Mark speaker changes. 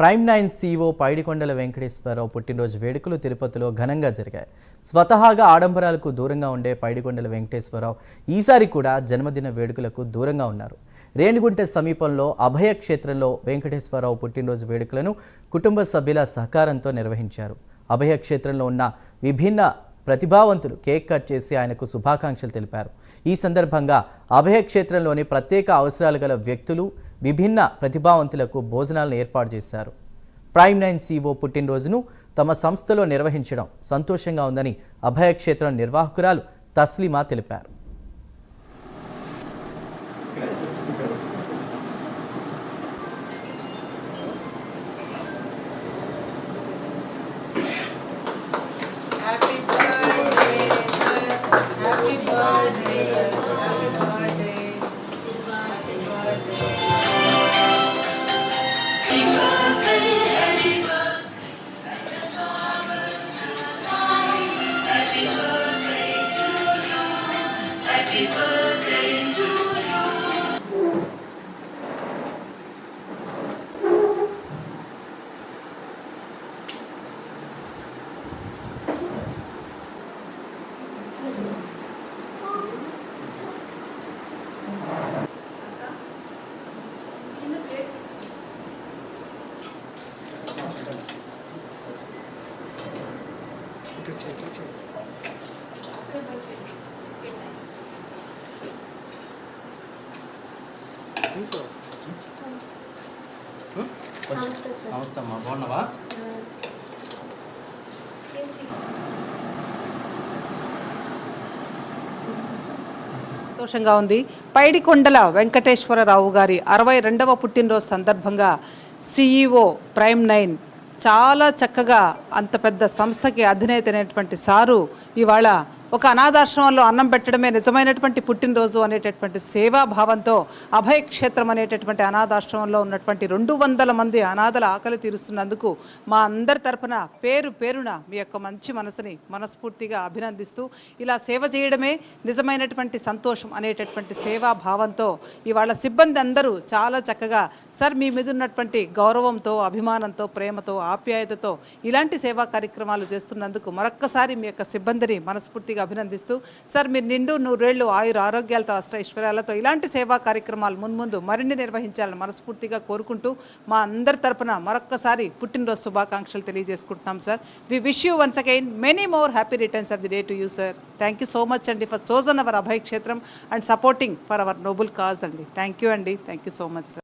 Speaker 1: Prime 9 CEO Paidikondala Venkateswararao పుట్టినరోజు వేడుకలు తిరుపతిలో ఘనంగా జరిగాయి. స్వతహాగా ఆడంబరాలకు దూరంగా ఉండే పైడికొండల వెంకటేశ్వరరావు ఈసారి కూడా జన్మదిన వేడుకలకు దూరంగా ఉన్నారు. రేణిగుంట సమీపంలో అభయ క్షేత్రంలో వెంకటేశ్వరరావు పుట్టినరోజు వేడుకలను కుటుంబ సభ్యుల సహకారంతో నిర్వహించారు. అభయ క్షేత్రంలో ఉన్న విభిన్న ప్రతిభావంతులు కేక్ కట్ చేసి ఆయనకు శుభాకాంక్షలు తెలిపారు. ఈ సందర్భంగా అభయ క్షేత్రంలోని ప్రత్యేక అవసరాలు గల వ్యక్తులు విభిన్న ప్రతిభావంతులకు భోజనాలను ఏర్పాటు చేశారు. ప్రైమ్ 9 CEO పుట్టినరోజును తమ సంస్థలో నిర్వహించడం సంతోషంగా ఉందని అభయ క్షేత్రం నిర్వాహకురాలు తస్లీమా తెలిపారు.
Speaker 2: నమస్తే అమ్మా, బాగున్నావా?
Speaker 3: సంతోషంగా ఉంది. పైడికొండల వెంకటేశ్వరరావు గారి 62వ పుట్టినరోజు సందర్భంగా CEO ప్రైమ్ 9 చాలా చక్కగా అంత పెద్ద సంస్థకి అధినేత అయినటువంటి సారు ఇవాళ ఒక అనాథాశ్రమంలో అన్నం పెట్టడమే నిజమైనటువంటి పుట్టినరోజు అనేటటువంటి సేవాభావంతో అభయ క్షేత్రం అనేటటువంటి అనాథాశ్రమంలో ఉన్నటువంటి 200 మంది అనాథల ఆకలి తీరుస్తున్నందుకు మా అందరి తరపున పేరు పేరున మీ యొక్క మంచి మనసుని మనస్ఫూర్తిగా అభినందిస్తూ ఇలా సేవ చేయడమే నిజమైనటువంటి సంతోషం అనేటటువంటి సేవాభావంతో ఇవాళ సిబ్బంది అందరూ చాలా చక్కగా సార్ మీ మీద ఉన్నటువంటి గౌరవంతో అభిమానంతో ప్రేమతో ఆప్యాయతతో ఇలాంటి సేవా కార్యక్రమాలు చేస్తున్నందుకు మరొక్కసారి మీ యొక్క సిబ్బందిని మనస్ఫూర్తిగా అభినందిస్తూ సార్ మీరు నిండు 100 ఏళ్ళు ఆయుర ఆరోగ్యాలతో అష్టైశ్వర్యాలతో ఇలాంటి సేవా కార్యక్రమాలు మున్ముందు మరిన్ని నిర్వహించాలని మనస్ఫూర్తిగా కోరుకుంటూ మా అందరి తరపున మరొక్కసారి పుట్టినరోజు శుభాకాంక్షలు తెలియజేసుకుంటున్నాం sir. We wish you once again many more happy returns of the day to you sir. Thank you so much అండి for chosen our Abhaya Kshetram and supporting for our noble cause అండి. థ్యాంక్ యూ అండి. Thank you so much sir.